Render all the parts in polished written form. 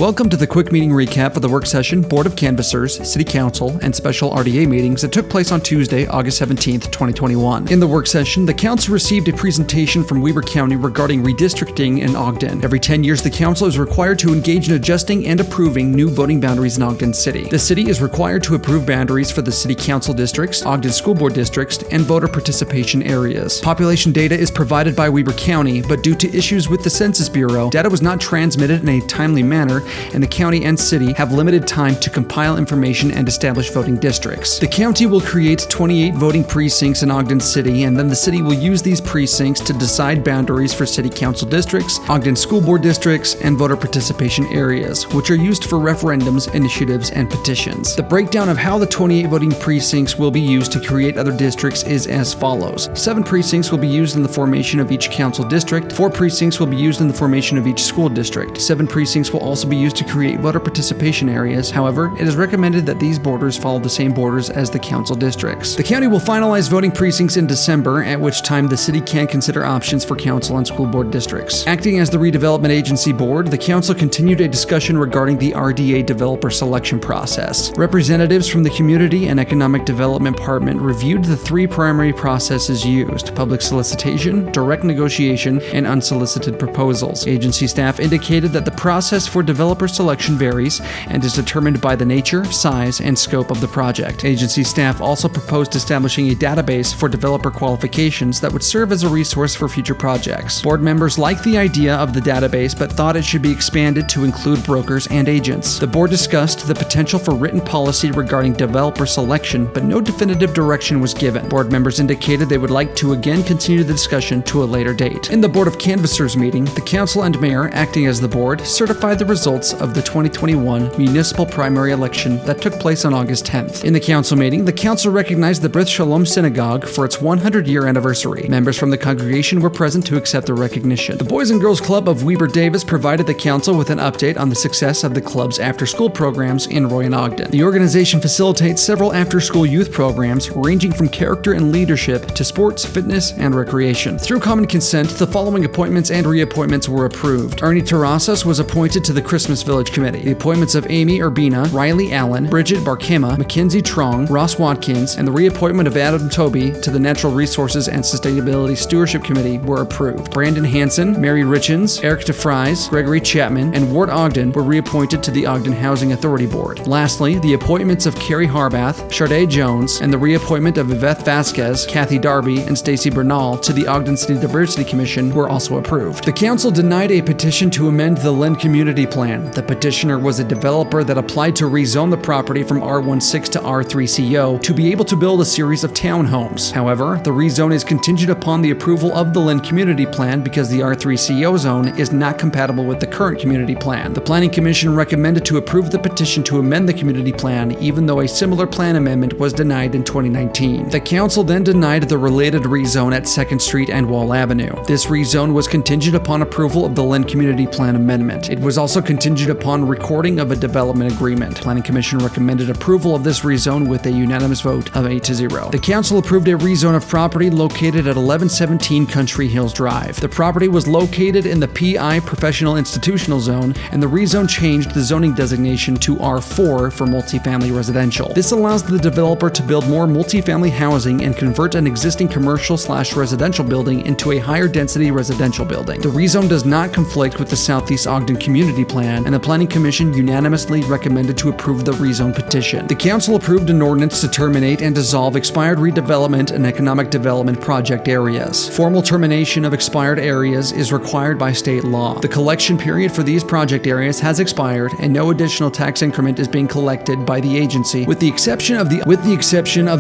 Welcome to the quick meeting recap for the work session, Board of Canvassers, City Council, and special RDA meetings that took place on Tuesday, August 17th, 2021. In the work session, the Council received a presentation from Weber County regarding redistricting in Ogden. Every 10 years, the Council is required to engage in adjusting and approving new voting boundaries in Ogden City. The City is required to approve boundaries for the City Council districts, Ogden School Board districts, and voter participation areas. Population data is provided by Weber County, but due to issues with the Census Bureau, data was not transmitted in a timely manner, and the county and city have limited time to compile information and establish voting districts. The county will create 28 voting precincts in Ogden City, and then the city will use these precincts to decide boundaries for city council districts, Ogden school board districts, and voter participation areas, which are used for referendums, initiatives, and petitions. The breakdown of how the 28 voting precincts will be used to create other districts is as follows. 7 precincts will be used in the formation of each council district, 4 precincts will be used in the formation of each school district, 7 precincts will also be used to create voter participation areas. However, it is recommended that these borders follow the same borders as the council districts. The county will finalize voting precincts in December, at which time the city can consider options for council and school board districts. Acting as the redevelopment agency board, the council continued a discussion regarding the RDA developer selection process. Representatives from the Community and Economic Development Department reviewed the 3 primary processes used: public solicitation, direct negotiation, and unsolicited proposals. Agency staff indicated that the process for developer selection varies and is determined by the nature, size, and scope of the project. Agency staff also proposed establishing a database for developer qualifications that would serve as a resource for future projects. Board members liked the idea of the database but thought it should be expanded to include brokers and agents. The board discussed the potential for written policy regarding developer selection, but no definitive direction was given. Board members indicated they would like to again continue the discussion to a later date. In the Board of Canvassers meeting, the council and mayor, acting as the board, certified the results of the 2021 municipal primary election that took place on August 10th. In the council meeting, the council recognized the Brit Shalom Synagogue for its 100-year anniversary. Members from the congregation were present to accept the recognition. The Boys and Girls Club of Weber Davis provided the council with an update on the success of the club's after-school programs in Roy and Ogden. The organization facilitates several after-school youth programs ranging from character and leadership to sports, fitness, and recreation. Through common consent, the following appointments and reappointments were approved. Ernie Terrasas was appointed to the Christmas Village Committee. The appointments of Amy Urbina, Riley Allen, Bridget Barkema, Mackenzie Trong, Ross Watkins, and the reappointment of Adam Toby to the Natural Resources and Sustainability Stewardship Committee were approved. Brandon Hansen, Mary Richens, Eric DeFries, Gregory Chapman, and Ward Ogden were reappointed to the Ogden Housing Authority Board. Lastly, the appointments of Carrie Harbath, Sharday Jones, and the reappointment of Yvette Vasquez, Kathy Darby, and Stacy Bernal to the Ogden City Diversity Commission were also approved. The council denied a petition to amend the Lynn Community Plan. The petitioner was a developer that applied to rezone the property from R16 to R3CO to be able to build a series of townhomes. However, the rezone is contingent upon the approval of the Lynn Community Plan because the R3CO zone is not compatible with the current community plan. The Planning Commission recommended to approve the petition to amend the community plan, even though a similar plan amendment was denied in 2019. The council then denied the related rezone at 2nd Street and Wall Avenue. This rezone was contingent upon approval of the Lynn Community Plan amendment. It was also contingent upon recording of a development agreement. Planning Commission recommended approval of this rezone with a unanimous vote of 8-0. The council approved a rezone of property located at 1117 Country Hills Drive. The property was located in the PI Professional Institutional Zone, and the rezone changed the zoning designation to R4 for multifamily residential. This allows the developer to build more multifamily housing and convert an existing commercial/residential building into a higher density residential building. The rezone does not conflict with the Southeast Ogden Community Plan, and the Planning Commission unanimously recommended to approve the rezone petition. The council approved an ordinance to terminate and dissolve expired redevelopment and economic development project areas. Formal termination of expired areas is required by state law. The collection period for these project areas has expired, and no additional tax increment is being collected by the agency, with the exception of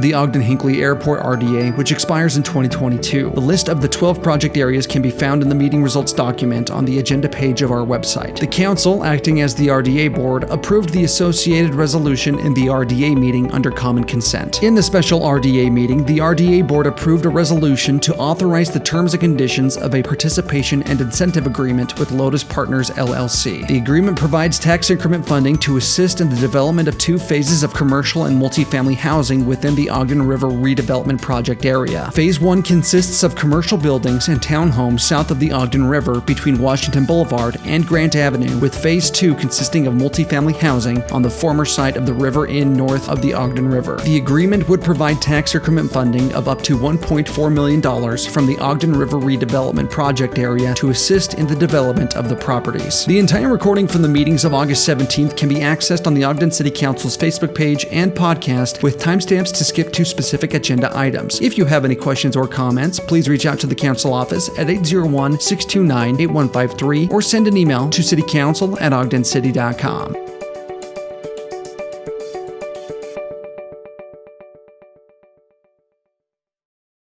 the Ogden Hinckley Airport RDA, which expires in 2022. The list of the 12 project areas can be found in the meeting results document on the agenda page of our website. The council, acting as the RDA board, approved the associated resolution in the RDA meeting under common consent. In the special RDA meeting, the RDA board approved a resolution to authorize the terms and conditions of a participation and incentive agreement with Lotus Partners LLC. The agreement provides tax increment funding to assist in the development of 2 phases of commercial and multifamily housing within the Ogden River redevelopment project area. Phase 1 consists of commercial buildings and townhomes south of the Ogden River between Washington Boulevard and Grant Avenue, with Phase Phase 2 consisting of multifamily housing on the former site of the River Inn north of the Ogden River. The agreement would provide tax increment funding of up to $1.4 million from the Ogden River Redevelopment Project area to assist in the development of the properties. The entire recording from the meetings of August 17th can be accessed on the Ogden City Council's Facebook page and podcast with timestamps to skip to specific agenda items. If you have any questions or comments, please reach out to the council office at 801-629-8153 or send an email to citycouncil@ogdencity.com.